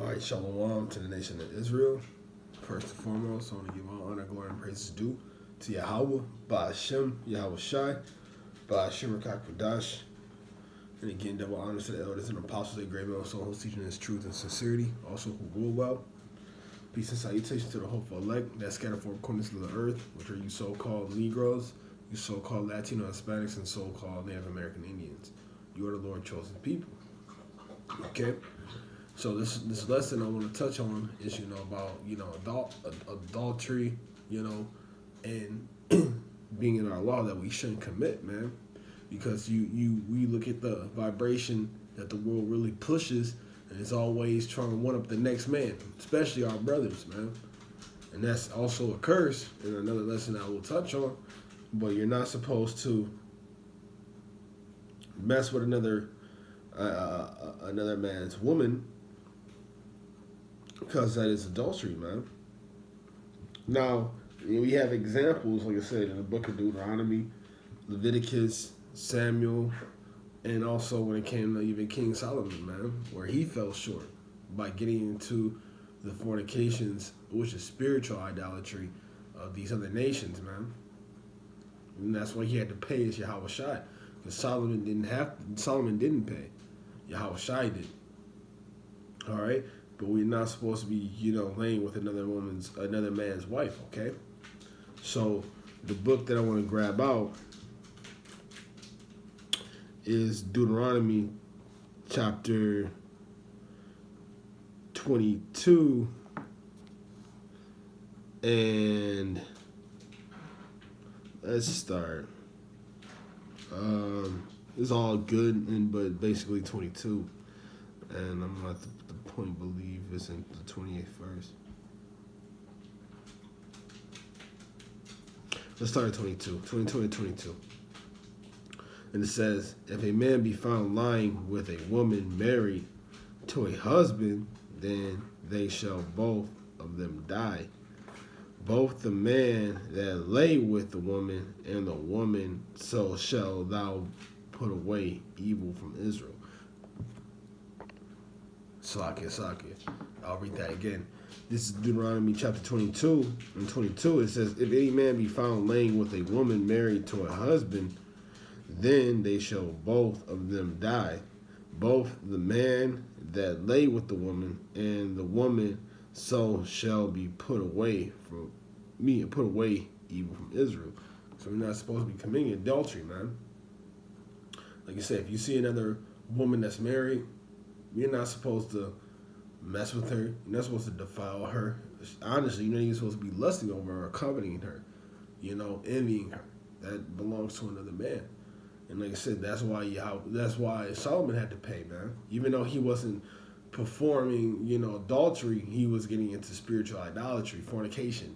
All right, shalom to the nation of Israel. First and foremost, I want to give all honor, glory, and praises due to Yahweh, Ba'ashem, Yahweh Shai, Ba'ashem Rakak Kodash. And again, double honors to the elders and apostles, their great men, also who's teaching us truth and sincerity, also who rule well. Peace and salutation to the hopeful elect that scattered four corners of the earth, which are you so-called Negroes, you so-called Latino Hispanics, and so-called Native American Indians. You are the Lord's chosen people. Okay? So this lesson I want to touch on is about adultery, and being in our law that we shouldn't commit, man, because we look at the vibration that the world really pushes, and it's always trying to one up the next man, especially our brothers, man, and that's also a curse. In another lesson I will touch on, but you're not supposed to mess with another man's woman, because that is adultery, man. Now, we have examples, like I said, in the book of Deuteronomy, Leviticus, Samuel, and also when it came to even King Solomon, man, where he fell short by getting into the fornications, which is spiritual idolatry of these other nations, man. And that's why he had to pay his Yahweh Shai, because Solomon didn't pay. Yahweh Shai did. All right? But we're not supposed to be, laying with another man's wife, okay? So the book that I want to grab out is Deuteronomy chapter 22, and let's start. It's all good, but basically 22, and I'm at the point believe it's in the 28th verse. Let's start at 22 and 22. And it says, if a man be found lying with a woman married to a husband, then they shall both of them die. Both the man that lay with the woman and the woman, so shall thou put away evil from Israel. Salakia. I'll read that again. This is Deuteronomy chapter 22. In 22, it says, if any man be found laying with a woman married to a husband, then they shall both of them die. Both the man that lay with the woman and the woman, so shall be put away evil from Israel. So we're not supposed to be committing adultery, man. Like I said, if you see another woman that's married, you're not supposed to mess with her. You're not supposed to defile her. Honestly, you're not even supposed to be lusting over her or coveting her, envying her. That belongs to another man. And like I said, that's why Solomon had to pay, man. Even though he wasn't performing, adultery, he was getting into spiritual idolatry, fornication.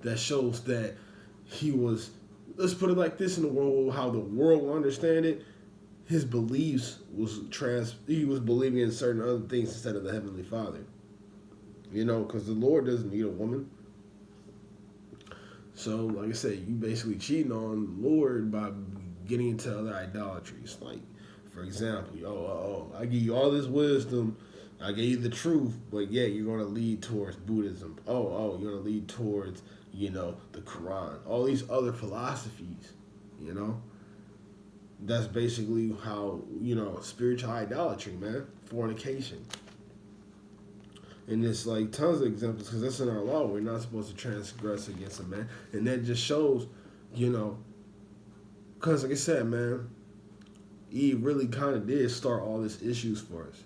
That shows that he was, let's put it like this in the world, how the world will understand it. His beliefs he was believing in certain other things instead of the Heavenly Father. Because the Lord doesn't need a woman. So, like I said, you basically cheating on the Lord by getting into other idolatries. Like, for example, I give you all this wisdom, I gave you the truth, but yeah, you're going to lead towards Buddhism. You're going to lead towards, the Quran. All these other philosophies, That's basically how, spiritual idolatry, man. Fornication. And it's like tons of examples, because that's in our law. We're not supposed to transgress against a man. And that just shows, because like I said, man, Eve really kind of did start all these issues for us.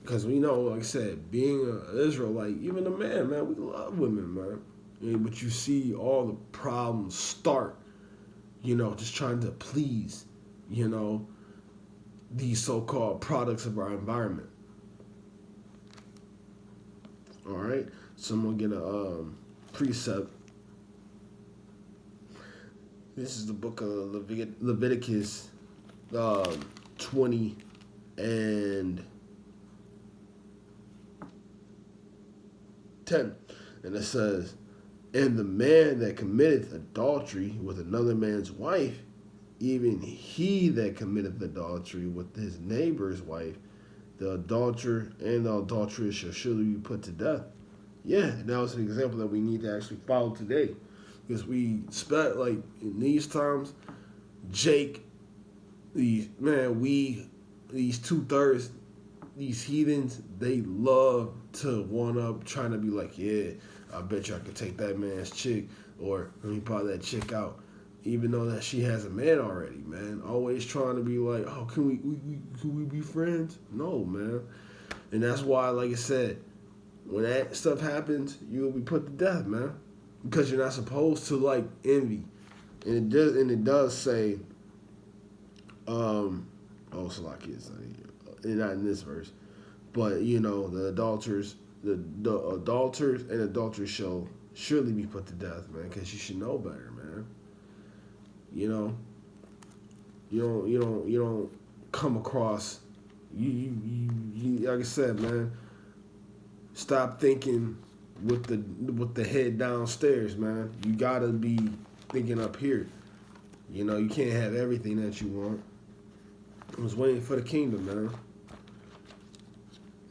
Because we know, like I said, being an Israelite, even a man, we love women, man. But you see all the problems start, just trying to please, these so-called products of our environment. All right, so I'm going to get a precept. This is the book of Leviticus 20 and 10. And it says, and the man that committeth adultery with another man's wife, even he that committeth adultery with his neighbor's wife, The adulterer and the adulteress shall surely be put to death. Yeah, and that was an example that we need to actually follow today. Because we spent, like, in these times, Jake, these, man, these 2/3, these heathens, they love to one up, trying to be like, yeah, I bet you I could take that man's chick, or let me buy that chick out, even though that she has a man already, man. Always trying to be like, oh, can we be friends? No, man. And that's why, like I said, when that stuff happens, you'll be put to death, man, because you're not supposed to like envy. And it does say, oh, Salaki is not in this verse, but you know the adulterers, the adulterers and adulterers shall surely be put to death, man, because you should know better, man. You know, you don't come across you like I said, man. Stop thinking with the head downstairs, man. You gotta be thinking up here. You know, you can't have everything that you want. I was waiting for the kingdom, man.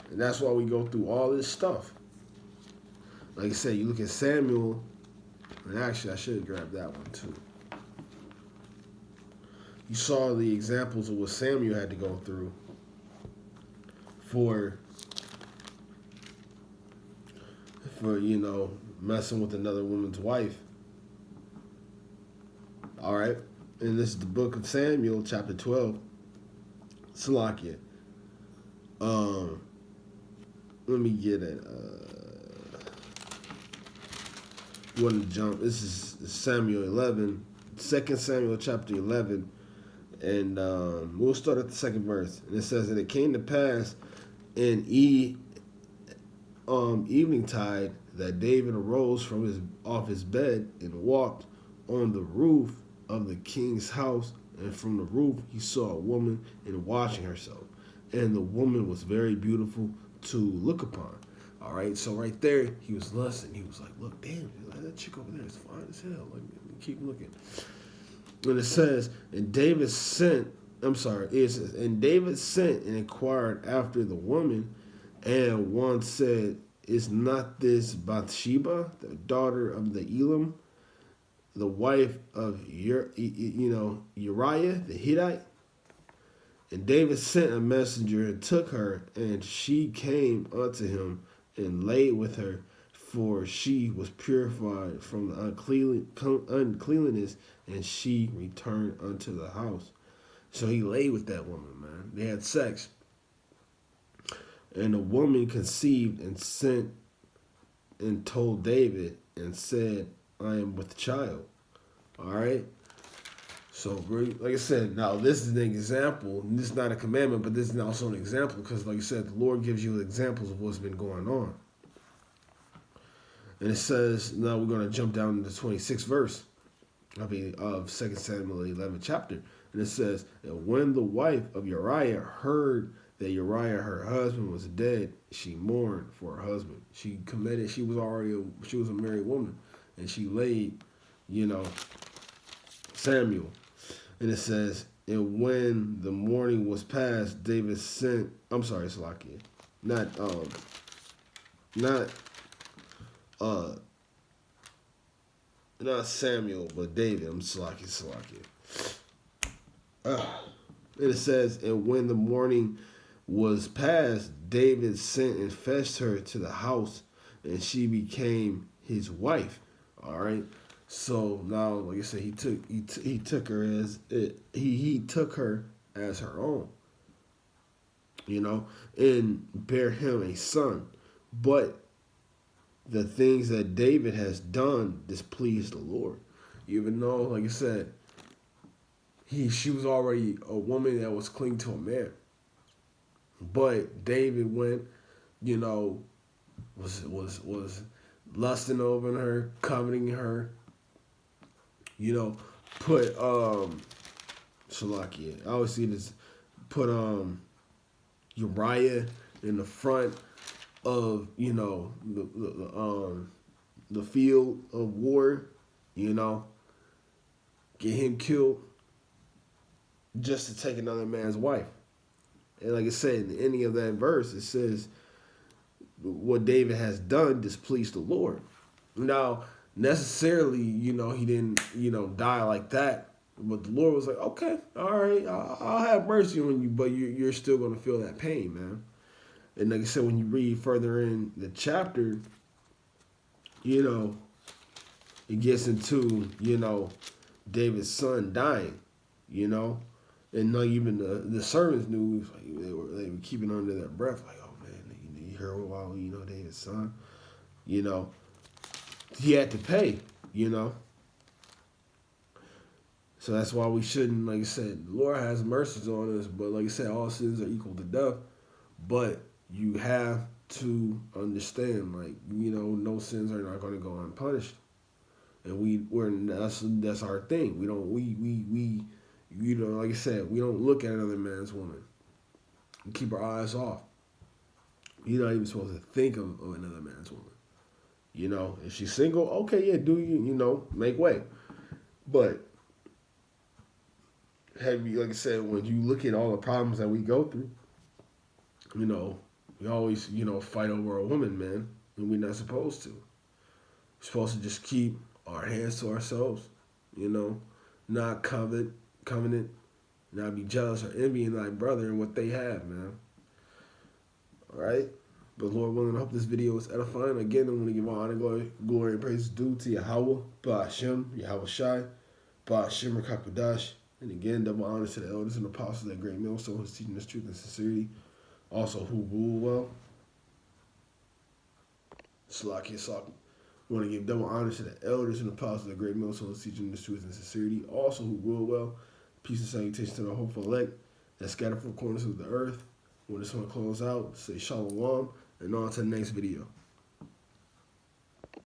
And that's why we go through all this stuff. Like I said, you look at Samuel, and actually I should have grabbed that one too. You saw the examples of what Samuel had to go through for you know, messing with another woman's wife. All right? And this is the book of Samuel, chapter 12. Salakia. Let me get it. You want to jump? This is Samuel 11, 2 Samuel chapter 11, and we'll start at the second verse. And it says, and it came to pass in evening tide that David arose from off his bed and walked on the roof of the king's house, and from the roof he saw a woman and washing herself, and the woman was very beautiful to look upon. All right, so right there he was lusting. He was like, look, damn, that chick over there is fine as hell. Like, keep looking. And it says, and David sent and inquired after the woman, and one said, is not this Bathsheba, the daughter of the Elam, the wife of Uriah the Hittite? And David sent a messenger and took her, and she came unto him and lay with her, for she was purified from the uncleanliness, and she returned unto the house. So he lay with that woman, man. They had sex. And the woman conceived and sent and told David and said, I am with child. All right? So, like I said, now this is an example. This is not a commandment, but this is also an example because, like I said, the Lord gives you examples of what's been going on. And it says, now we're going to jump down to the 26th verse of 2 Samuel 11 chapter. And it says, and when the wife of Uriah heard that Uriah, her husband, was dead, she mourned for her husband. She was a married woman, and she laid, Samuel. And it says, and when the morning was past, David sent, Salakia, not Samuel, but David. Salakia. And it says, and when the morning was past, David sent and fetched her to the house, and she became his wife. All right. So now, like I said, he took her as her own, and bear him a son. But the things that David has done displeased the Lord, even though, like I said, she was already a woman that was clinging to a man. But David went, was lusting over her, coveting her, put Shalakia. I always see this, put Uriah in the front of, the field of war, get him killed just to take another man's wife. And like I said, in the ending of that verse, it says, what David has done displeased the Lord. Now, necessarily, he didn't, die like that. But the Lord was like, okay, all right, I'll have mercy on you, but you're still going to feel that pain, man. And like I said, when you read further in the chapter, it gets into, David's son dying, and not even the servants knew. Like, they were keeping under their breath, like, oh man, you hear about, David's son, he had to pay, So that's why we shouldn't, like I said, the Lord has mercies on us, but like I said, all sins are equal to death. But you have to understand, like, no sins are not going to go unpunished. And that's our thing. We don't, like I said, we don't look at another man's woman. We keep our eyes off. You're not even supposed to think of another man's woman. If she's single, okay, yeah, do you, make way. But like I said, when you look at all the problems that we go through, we always, fight over a woman, man, and we're not supposed to. We're supposed to just keep our hands to ourselves, not covenant, not be jealous or envying thy brother and what they have, man. All right? But Lord willing, I hope this video is edifying. Again, I'm going to give all honor, glory, and praise due to Yahweh, Ba'ashem, Yahweh Shai, Ba'ashem, Rakakudash. And again, double honor to the elders and apostles at Great Millstone who's teaching us truth and sincerity. Also, who rule well. Salaki Asaki. We want to give double honor to the elders and apostles at Great Millstone who's teaching us truth and sincerity. Also, who rule well. Peace and salutation to the hopeful elect that scattered from corners of the earth. When this one close out, say shalom and on to the next video.